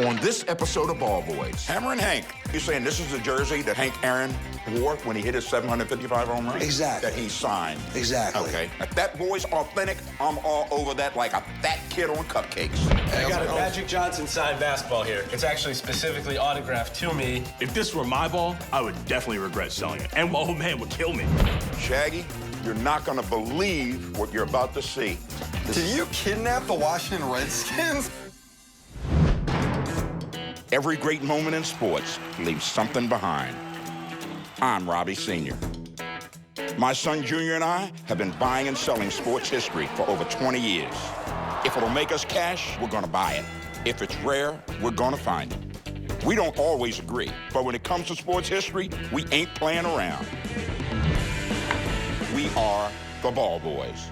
On this episode of Ball Boys, Hammer and Hank, you're saying this is the jersey that Hank Aaron wore when he hit his 755 home run? Exactly. That he signed? Exactly. Okay. If that boy's authentic, I'm all over that like a fat kid on cupcakes. I got a Magic Johnson signed basketball here. It's actually specifically autographed to me. If this were my ball, I would definitely regret selling it. And my old man would kill me. Shaggy, you're not gonna believe what you're about to see. Did you kidnap the Washington Redskins? Every great moment in sports leaves something behind. I'm Robbie Sr. My son Junior and I have been buying and selling sports history for over 20 years. If it'll make us cash, we're gonna buy it. If it's rare, we're gonna find it. We don't always agree, but when it comes to sports history, we ain't playing around. We are the Ball Boys.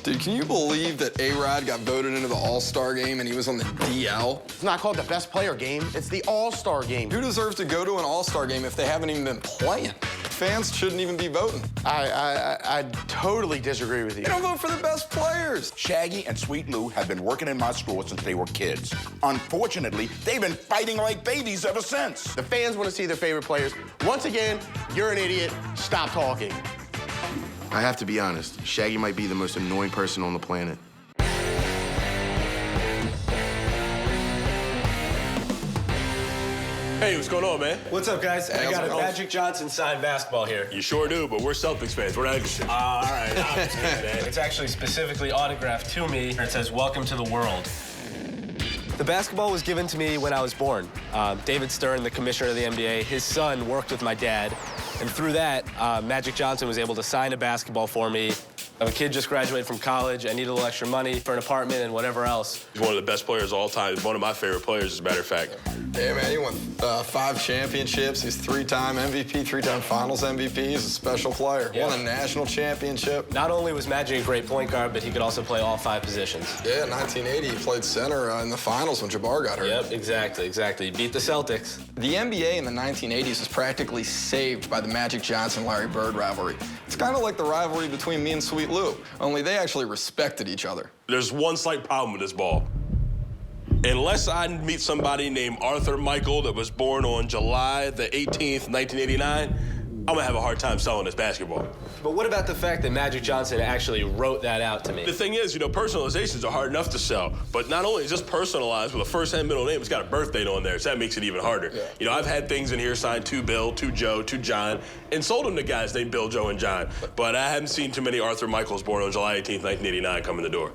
Dude, can you believe that A-Rod got voted into the All-Star game and he was on the DL? It's not called the best player game, it's the All-Star game. Who deserves to go to an All-Star game if they haven't even been playing? Fans shouldn't even be voting. I totally disagree with you. They don't vote for the best players. Shaggy and Sweet Lou have been working in my store since they were kids. Unfortunately, they've been fighting like babies ever since. The fans want to see their favorite players. Once again, you're an idiot. Stop talking. I have to be honest, Shaggy might be the most annoying person on the planet. Hey, what's going on, man? What's up, guys? Hey, I got a how's it going? Magic Johnson signed basketball here. You sure do, but we're Celtics fans. We're not interested. All right, I understand, man. It's actually specifically autographed to me. It says, "Welcome to the world." The basketball was given to me when I was born. David Stern, the commissioner of the NBA, his son worked with my dad. And through that, Magic Johnson was able to sign a basketball for me. I'm a kid just graduated from college. I need a little extra money for an apartment and whatever else. He's one of the best players of all time. He's one of my favorite players, as a matter of fact. Yeah, man, he won 5 championships. He's 3-time MVP, 3-time Finals MVP. He's a special player. Yeah. Won a national championship. Not only was Magic a great point guard, but he could also play all 5 positions. Yeah, in 1980, he played center in the finals when Jabbar got hurt. Yep, exactly. He beat the Celtics. The NBA in the 1980s was practically saved by the Magic Johnson-Larry Bird rivalry. It's kind of like the rivalry between me and Sweet Lou, only they actually respected each other. There's one slight problem with this ball. Unless I meet somebody named Arthur Michael that was born on July the 18th, 1989, I'm gonna have a hard time selling this basketball. But what about the fact that Magic Johnson actually wrote that out to me? The thing is, personalizations are hard enough to sell, but not only is this personalized with a first and middle name, it's got a birth date on there, so that makes it even harder. Yeah. I've had things in here signed to Bill, to Joe, to John, and sold them to guys named Bill, Joe, and John. But I haven't seen too many Arthur Michaels born on July 18th, 1989 come in the door.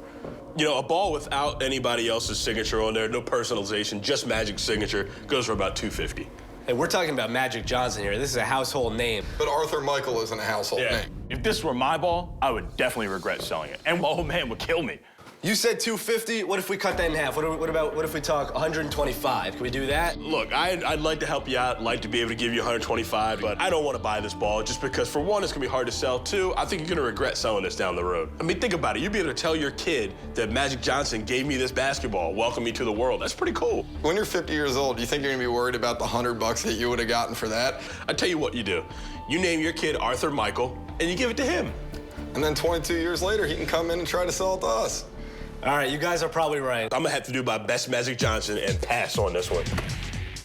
A ball without anybody else's signature on there, no personalization, just Magic's signature, goes for about $250. Hey, we're talking about Magic Johnson here. This is a household name. But Arthur Michael isn't a household name. If this were my ball, I would definitely regret selling it. And my old man would kill me. You said 250. What if we cut that in half? What if we talk 125? Can we do that? Look, I'd like to help you out, like to be able to give you 125, but I don't want to buy this ball just because, for one, it's going to be hard to sell. 2, I think you're going to regret selling this down the road. I mean, think about it. You'd be able to tell your kid that Magic Johnson gave me this basketball, welcome me to the world. That's pretty cool. When you're 50 years old, do you think you're going to be worried about the $100 that you would have gotten for that? I tell you what you do. You name your kid Arthur Michael, and you give it to him. And then 22 years later, he can come in and try to sell it to us. All right, you guys are probably right. I'm going to have to do my best Magic Johnson and pass on this one.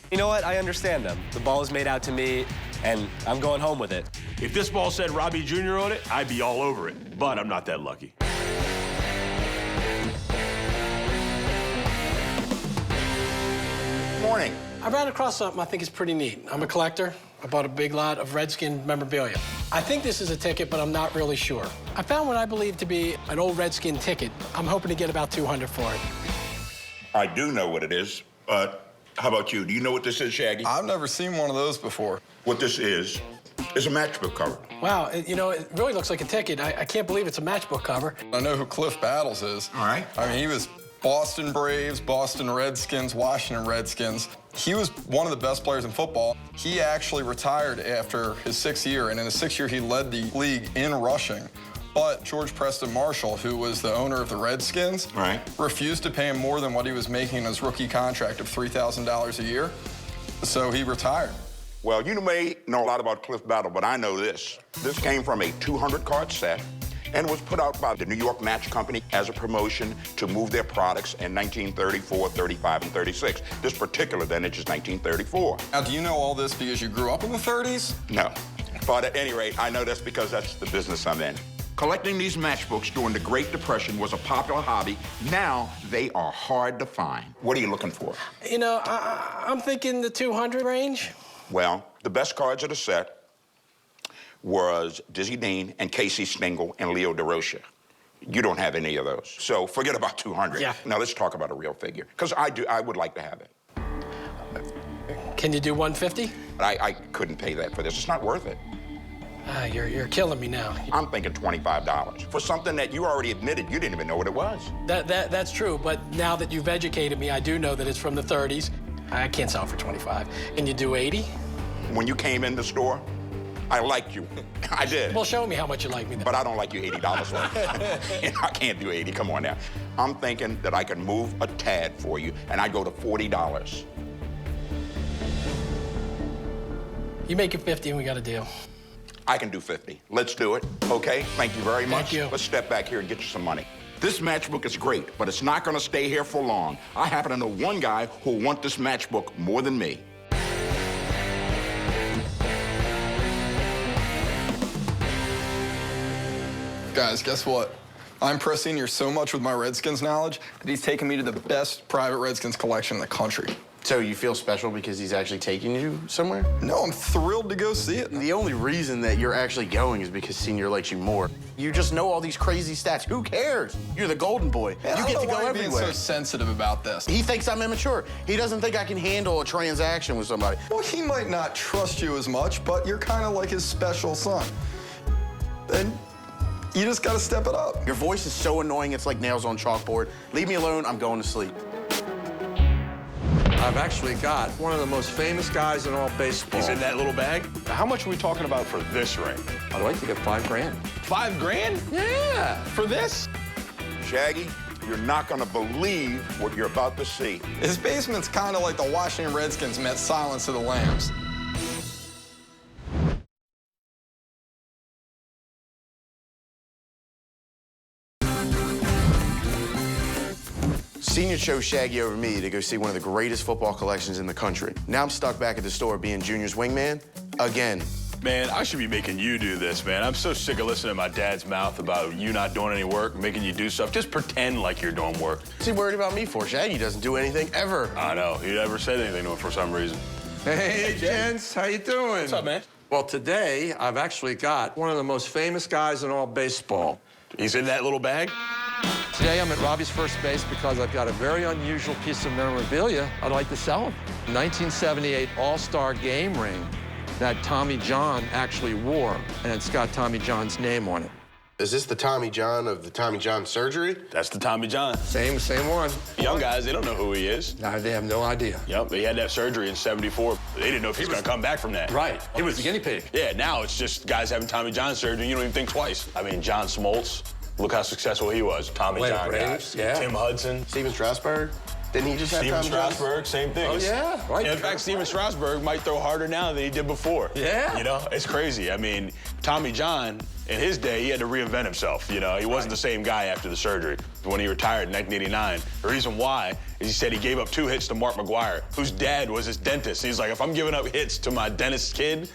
You know what? I understand them. The ball is made out to me, and I'm going home with it. If this ball said Robbie Jr. on it, I'd be all over it. But I'm not that lucky. Morning. I ran across something I think is pretty neat. I'm a collector. I bought a big lot of Redskin memorabilia. I think this is a ticket, but I'm not really sure. I found what I believe to be an old Redskin ticket. I'm hoping to get about $200 for it. I do know what it is, but how about you? Do you know what this is, Shaggy? I've never seen one of those before. What this is a matchbook cover. Wow, it really looks like a ticket. I can't believe it's a matchbook cover. I know who Cliff Battles is. All right. I mean, he was Boston Braves, Boston Redskins, Washington Redskins. He was one of the best players in football. He actually retired after his 6th year, and in his 6th year, he led the league in rushing. But George Preston Marshall, who was the owner of the Redskins, refused to pay him more than what he was making in his rookie contract of $3,000 a year. So he retired. Well, you may know a lot about Cliff Battle, but I know this. This came from a 200-card set. and was put out by the New York Match Company as a promotion to move their products in 1934, 35, and 36. This particular vintage is 1934. Now, do you know all this because you grew up in the 30s? No. But at any rate, I know this because that's the business I'm in. Collecting these matchbooks during the Great Depression was a popular hobby. Now they are hard to find. What are you looking for? You know, I'm thinking the 200 range. Well, the best cards of the set was Dizzy Dean and Casey Stengel and Leo DeRocha. You don't have any of those. So forget about 200. Yeah. Now let's talk about a real figure, because I would like to have it. Can you do 150? I couldn't pay that for this. It's not worth it. You're killing me now. I'm thinking $25 for something that you already admitted you didn't even know what it was. That's true, but now that you've educated me, I do know that it's from the 30s. I can't sell for 25. Can you do 80? When you came in the store, I liked you. I did. Well, show me how much you like me then. But I don't like you $80 worth. And I can't do 80, come on now. I'm thinking that I can move a tad for you, and I go to $40. You make it 50 and we got a deal. I can do 50. Let's do it, okay? Thank you very much. Thank you. Let's step back here and get you some money. This matchbook is great, but it's not gonna stay here for long. I happen to know one guy who'll want this matchbook more than me. Guys, guess what? I impress Sr. so much with my Redskins knowledge that he's taken me to the best private Redskins collection in the country. So you feel special because he's actually taking you somewhere? No, I'm thrilled to go see it. The only reason that you're actually going is because Senior likes you more. You just know all these crazy stats. Who cares? You're the golden boy. Man, you I get don't to know go why you're everywhere. being so sensitive about this. He thinks I'm immature. He doesn't think I can handle a transaction with somebody. Well, he might not trust you as much, but you're kind of like his special son. And you just got to step it up. Your voice is so annoying, it's like nails on chalkboard. Leave me alone, I'm going to sleep. I've actually got one of the most famous guys in all baseball. He's in that little bag. How much are we talking about for this ring? I'd like to get $5 grand. $5 grand? Yeah. For this? Shaggy, you're not gonna believe what you're about to see. His basement's kind of like the Washington Redskins met Silence of the Lambs. Senior chose Shaggy over me to go see one of the greatest football collections in the country. Now I'm stuck back at the store being Junior's wingman again. Man, I should be making you do this, man. I'm so sick of listening to my dad's mouth about you not doing any work, making you do stuff. Just pretend like you're doing work. What's he worried about me for? Shaggy doesn't do anything ever. I know. He never said anything to him for some reason. Hey, gents, how you doing? What's up, man? Well, today, I've actually got one of the most famous guys in all baseball. He's in that little bag? Today, I'm at Robbie's first base because I've got a very unusual piece of memorabilia I'd like to sell him. 1978 All-Star game ring that Tommy John actually wore, and it's got Tommy John's name on it. Is this the Tommy John of the Tommy John surgery? That's the Tommy John. Same one. Young guys, they don't know who he is. Nah, they have no idea. Yep, he had that surgery in '74. They didn't know if he was going to come back from that. Right. He was the guinea pig. Yeah, now it's just guys having Tommy John surgery, and you don't even think twice. I mean, John Smoltz, look how successful he was. Tommy Atlanta John Braves, guy. yeah. Tim Hudson. Steven Strasburg? Didn't he just have Steven Tommy John? Strasburg, same thing. Oh, yeah, right. In fact, Steven Strasburg might throw harder now than he did before. Yeah. You know, it's crazy. I mean, Tommy John, in his day, he had to reinvent himself. You know, he wasn't the same guy after the surgery. When he retired in 1989, the reason why is he said he gave up 2 hits to Mark McGuire, whose dad was his dentist. He's like, if I'm giving up hits to my dentist's kid,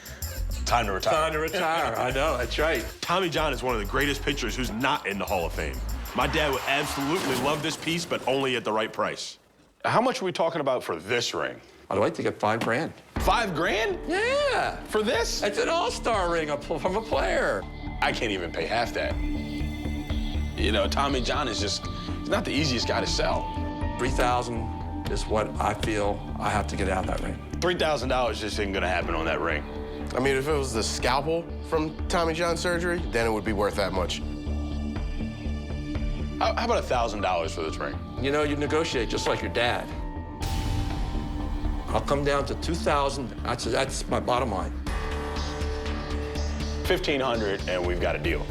time to retire. Time to retire. I know, that's right. Tommy John is one of the greatest pitchers who's not in the Hall of Fame. My dad would absolutely love this piece, but only at the right price. How much are we talking about for this ring? I'd like to get $5 grand. $5 grand? Yeah. For this? It's an all-star ring from a player. I can't even pay half that. You know, Tommy John is just, he's not the easiest guy to sell. $3,000 is what I feel I have to get out of that ring. $3,000 just ain't gonna happen on that ring. I mean, if it was the scalpel from Tommy John surgery, then it would be worth that much. How about $1,000 for this ring? You know, you negotiate just like your dad. I'll come down to $2,000. That's my bottom line. $1,500 and we've got a deal.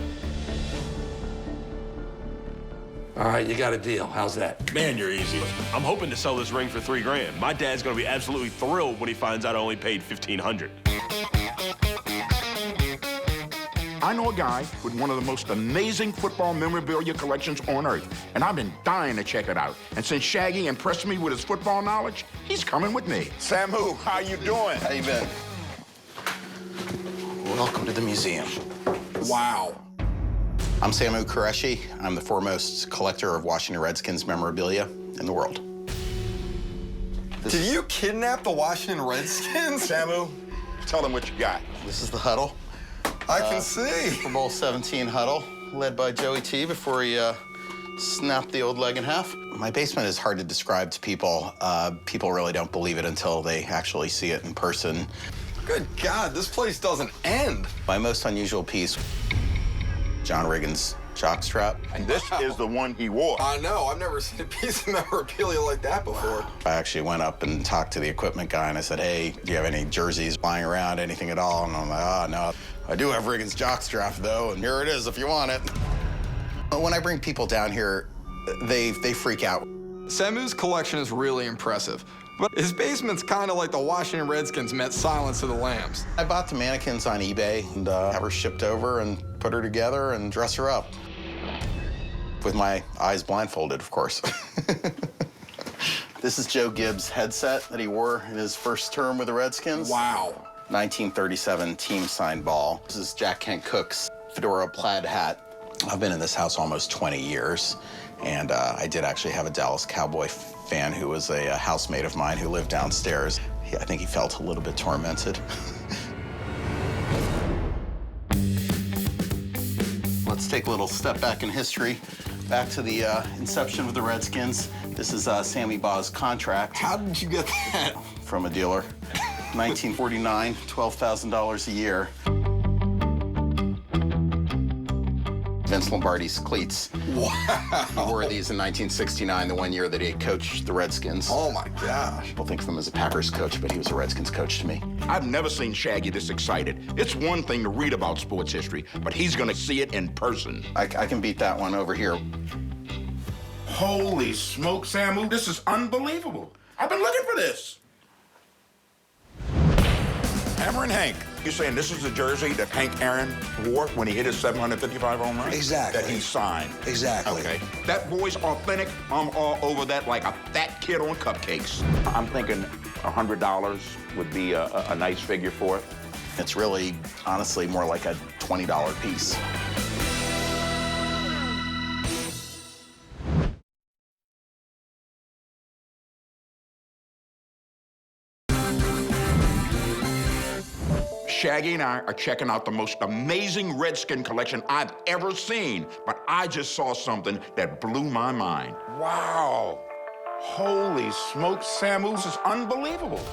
All right, you got a deal. How's that? Man, you're easy. I'm hoping to sell this ring for $3 grand. My dad's gonna be absolutely thrilled when he finds out I only paid $1,500. I know a guy with one of the most amazing football memorabilia collections on earth, and I've been dying to check it out. And since Shaggy impressed me with his football knowledge, he's coming with me. Samu, how you doing? How you been? Welcome to the museum. Wow. I'm Samu Qureshi. I'm the foremost collector of Washington Redskins memorabilia in the world. Did you kidnap the Washington Redskins? Samu, tell them what you got. This is the huddle. I can see. Super Bowl 17 huddle, led by Joey T before he snapped the old leg in half. My basement is hard to describe to people. People really don't believe it until they actually see it in person. Good God, this place doesn't end. My most unusual piece, John Riggins' jockstrap. And this is the one he wore. I know, I've never seen a piece of memorabilia like that before. Wow. I actually went up and talked to the equipment guy, and I said, hey, do you have any jerseys lying around, anything at all? And I'm like, oh, no. I do have Riggins' jockstrap, though, and here it is if you want it. When I bring people down here, they freak out. Samu's collection is really impressive, but his basement's kind of like the Washington Redskins met Silence of the Lambs. I bought the mannequins on eBay and have her shipped over and put her together and dress her up. With my eyes blindfolded, of course. This is Joe Gibbs' headset that he wore in his first term with the Redskins. Wow. 1937 team-signed ball. This is Jack Kent Cook's fedora plaid hat. I've been in this house almost 20 years, and I did actually have a Dallas Cowboy fan who was a housemate of mine who lived downstairs. I think he felt a little bit tormented. Let's take a little step back in history, back to the inception of the Redskins. This is Sammy Baugh's contract. How did you get that? From a dealer. 1949, $12,000 a year. Vince Lombardi's cleats. Wow. He wore these in 1969, the one year that he had coached the Redskins. Oh, my gosh. People think of him as a Packers coach, but he was a Redskins coach to me. I've never seen Shaggy this excited. It's one thing to read about sports history, but he's gonna see it in person. I can beat that one over here. Holy smoke, Samu, this is unbelievable. I've been looking for this. Hammer and Hank, you're saying this is the jersey that Hank Aaron wore when he hit his 755 home run? Exactly. That he signed? Exactly. Okay. That boy's authentic. I'm all over that like a fat kid on cupcakes. I'm thinking $100 would be a nice figure for it. It's really, honestly, more like a $20 piece. Shaggy and I are checking out the most amazing Redskin collection I've ever seen, but I just saw something that blew my mind. Wow. Holy smokes, Samu, this is unbelievable.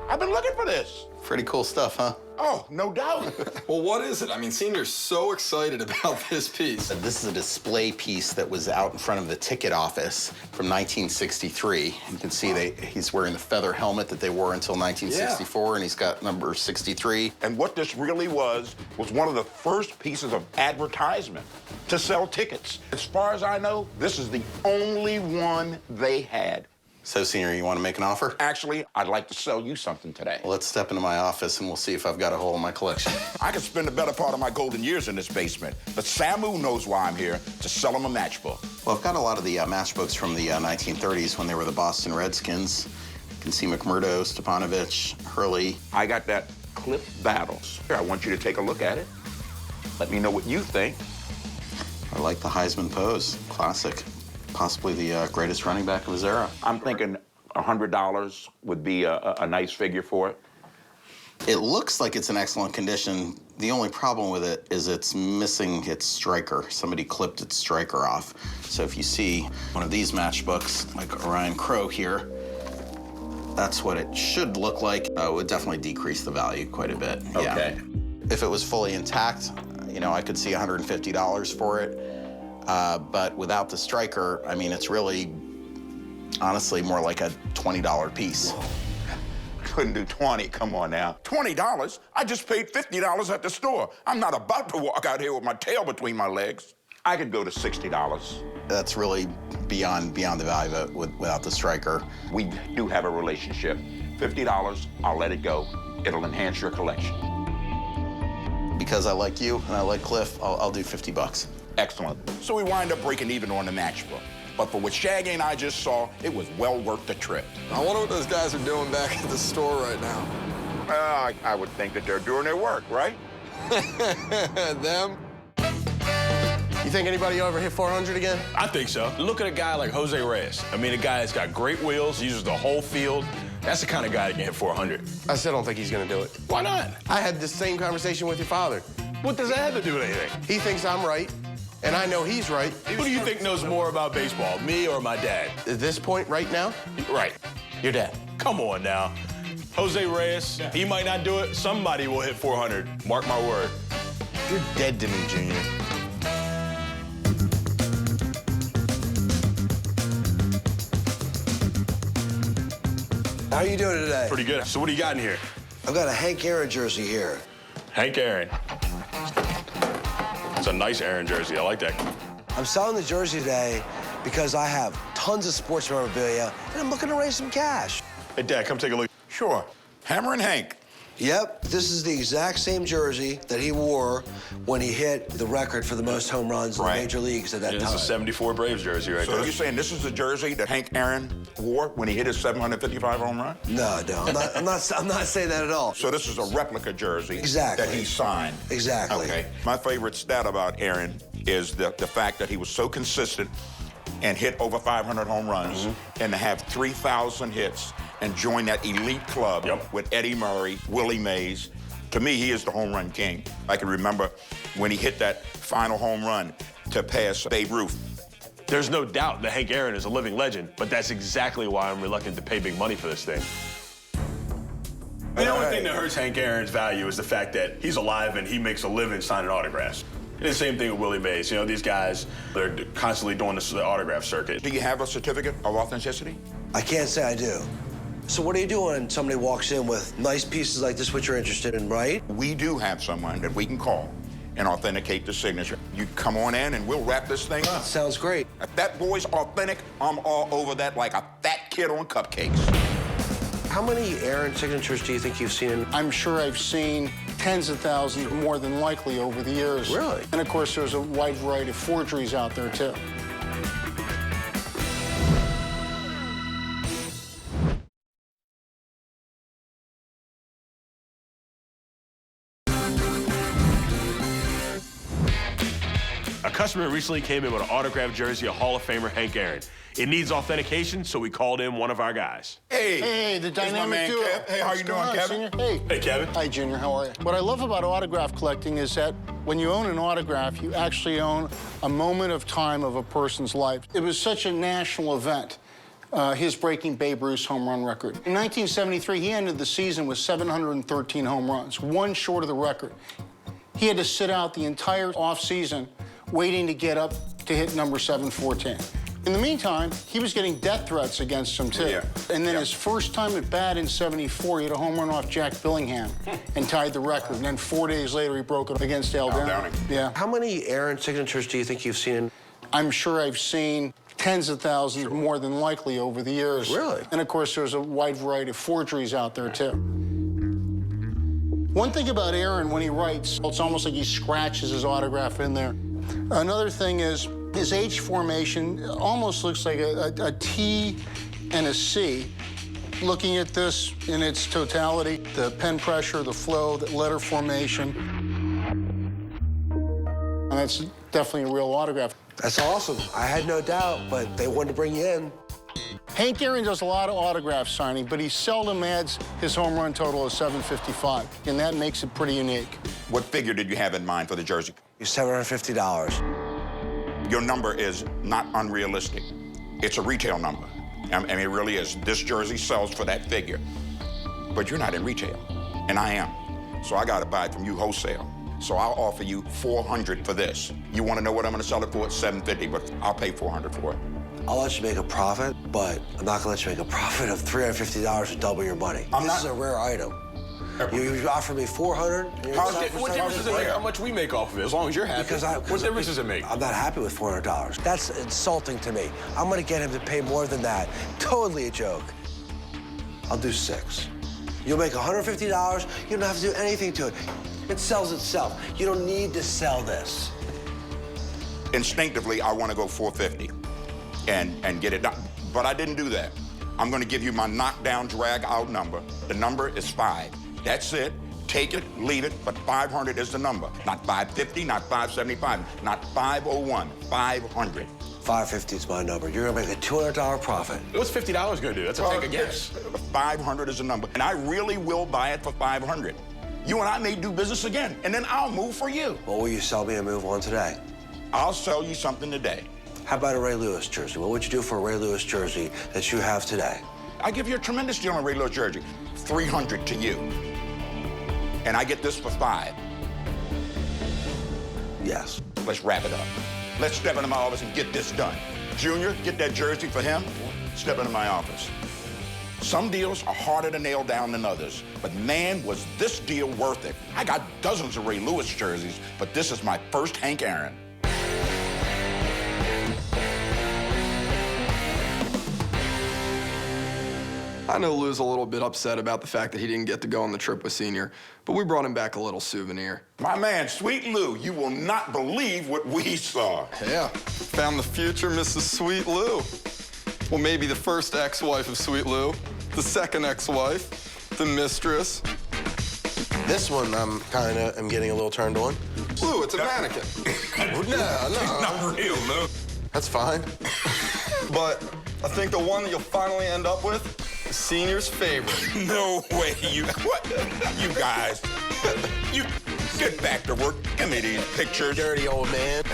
I've been looking for this. Pretty cool stuff, huh? Oh, no doubt. Well, what is it? I mean, Senior's so excited about this piece. This is a display piece that was out in front of the ticket office from 1963. You can see he's wearing the feather helmet that they wore until 1964, and he's got number 63. And what this really was one of the first pieces of advertisement to sell tickets. As far as I know, this is the only one they had. So, Senior, you want to make an offer? Actually, I'd like to sell you something today. Well, let's step into my office and we'll see if I've got a hole in my collection. I could spend the better part of my golden years in this basement, but Samu knows why I'm here, to sell him a matchbook. Well, I've got a lot of the matchbooks from the 1930s when they were the Boston Redskins. You can see McMurdo, Stepanovich, Hurley. I got that clip battles. Here, I want you to take a look at it. Let me know what you think. I like the Heisman pose, classic. Possibly the greatest running back of his era. I'm thinking $100 would be a nice figure for it. It looks like it's in excellent condition. The only problem with it is it's missing its striker. Somebody clipped its striker off. So if you see one of these matchbooks, like Orion Crow here, that's what it should look like. It would definitely decrease the value quite a bit. Okay. Yeah. If it was fully intact, you know, I could see $150 for it. But without the striker, I mean, it's really, honestly, more like a $20 piece. Whoa. Couldn't do 20, come on now. $20? I just paid $50 at the store. I'm not about to walk out here with my tail between my legs. I could go to $60. That's really beyond the value of it without the striker. We do have a relationship. $50, I'll let it go. It'll enhance your collection. because I like you and I like Cliff, I'll do 50 bucks. Excellent. So we wind up breaking even on the matchbook. But for what Shaggy and I just saw, it was well worth the trip. I wonder what those guys are doing back at the store right now. I would think that they're doing their work, right? Them? You think anybody ever hit 400 again? I think so. Look at a guy like Jose Reyes. I mean, a guy that's got great wheels, uses the whole field. That's the kind of guy that can hit 400. I still don't think he's gonna do it. Why not? I had the same conversation with your father. What does that have to do with anything? He thinks I'm right, and I know he's right. Who do you think knows more about baseball, me or my dad? At this point right now, Right. your dad. Come on now. Jose Reyes, he might not do it. Somebody will hit 400. Mark my word. You're dead to me, Junior. How are you doing today? Pretty good. So what do you got in here? I've got a Hank Aaron jersey here. Hank Aaron. It's a nice Aaron jersey. I like that. I'm selling the jersey today because I have tons of sports memorabilia and I'm looking to raise some cash. Hey, Dad, come take a look. Sure. Hammer and Hank. Yep, this is the exact same jersey that he wore when he hit the record for the most home runs in the major leagues at that Yeah, time. This is a 74 Braves jersey right So there. you're saying this is the jersey that Hank Aaron wore when he hit his 755 home run? No, I'm not saying that at all. So this is a replica jersey Exactly. that he signed. Exactly. Okay. My favorite stat about Aaron is the fact that he was so consistent and hit over 500 home runs and to have 3,000 hits and join that elite club with Eddie Murray, Willie Mays. To me, he is the home run king. I can remember when he hit that final home run to pass Babe Ruth. There's no doubt that Hank Aaron is a living legend, but that's exactly why I'm reluctant to pay big money for this thing. The only thing that hurts Hank Aaron's value is the fact that he's alive and he makes a living signing autographs. And the same thing with Willie Mays. You know, these guys, they're constantly doing this autograph circuit. Do you have a certificate of authenticity? I can't say I do. So what do you do when somebody walks in with nice pieces like this, what you're interested in, right? We do have someone that we can call and authenticate the signature. You come on in and we'll wrap this thing up. Sounds great. If that boy's authentic, I'm all over that like a fat kid on cupcakes. How many Aaron signatures do you think you've seen? I'm sure I've seen tens of thousands, more than likely, over the years. Really? And of course, there's a wide variety of forgeries out there, too. A customer recently came in with an autographed jersey of Hall of Famer Hank Aaron. It needs authentication, so we called in one of our guys. Hey, the dynamic duo. Hey, how you doing, Kevin? Hey. Hey, Kevin. Hi, Junior. How are you? What I love about autograph collecting is that when you own an autograph, you actually own a moment of time of a person's life. It was such a national event, his breaking Babe Ruth's home run record. In 1973, he ended the season with 713 home runs, one short of the record. He had to sit out the entire offseason waiting to get up to hit number 714. In the meantime, he was getting death threats against him, too. Yeah. And then his first time at bat in 74, he hit a home run off Jack Billingham and tied the record. And then 4 days later, he broke it against Al Downing. Yeah. How many Aaron signatures do you think you've seen? I'm sure I've seen tens of thousands, more than likely, over the years. Really? And of course, there's a wide variety of forgeries out there, too. One thing about Aaron, when he writes, it's almost like he scratches his autograph in there. Another thing is his H formation almost looks like a T and a C. Looking at this in its totality, the pen pressure, the flow, the letter formation, and that's definitely a real autograph. That's awesome. I had no doubt, but they wanted to bring you in. Hank Aaron does a lot of autograph signing, but he seldom adds his home run total of 755, and that makes it pretty unique. What figure did you have in mind for the jersey? $750. Your number is not unrealistic. It's a retail number. I mean, it really is. This jersey sells for that figure. But you're not in retail, and I am. So I gotta buy it from you wholesale. So I'll offer you $400 for this. You wanna know what I'm gonna sell it for? $750, but I'll pay $400 for it. I'll let you make a profit, but I'm not gonna let you make a profit of $350 to double your money. This is a rare item. You offer me $400. What difference does it make how much we make off of it, as long as you're happy? What difference does it make? I'm not happy with $400. That's insulting to me. I'm gonna get him to pay more than that. Totally a joke. I'll do $6. You'll make $150. You don't have to do anything to it. It sells itself. You don't need to sell this. Instinctively, I want to go 450 and get it done. But I didn't do that. I'm going to give you my knockdown, drag out number. The number is 5. That's it. Take it, leave it, but 500 is the number. Not 550, not 575, not 501, 500. 550 is my number. You're gonna make a $200 profit. What's $50 gonna do? That's a take a guess. 500 is the number, and I really will buy it for 500. You and I may do business again, and then I'll move for you. What will you sell me and move on today? I'll sell you something today. How about a Ray Lewis jersey? What would you do for a Ray Lewis jersey that you have today? I give you a tremendous deal on a Ray Lewis jersey. 300 to you. And I get this for 5. Yes. Let's wrap it up. Let's step into my office and get this done. Junior, get that jersey for him. Step into my office. Some deals are harder to nail down than others, but man, was this deal worth it. I got dozens of Ray Lewis jerseys, but this is my first Hank Aaron. I know Lou's a little bit upset about the fact that he didn't get to go on the trip with Senior, but we brought him back a little souvenir. My man, Sweet Lou, you will not believe what we saw. Yeah, found the future Mrs. Sweet Lou. Well, maybe the first ex-wife of Sweet Lou, the second ex-wife, the mistress. This one I'm getting a little turned on. Lou, it's a mannequin. No. Not real, Lou. That's fine. But I think the one that you'll finally end up with is Senior's favorite. No way, what? You guys, you get back to work. Give me these pictures. Dirty old man.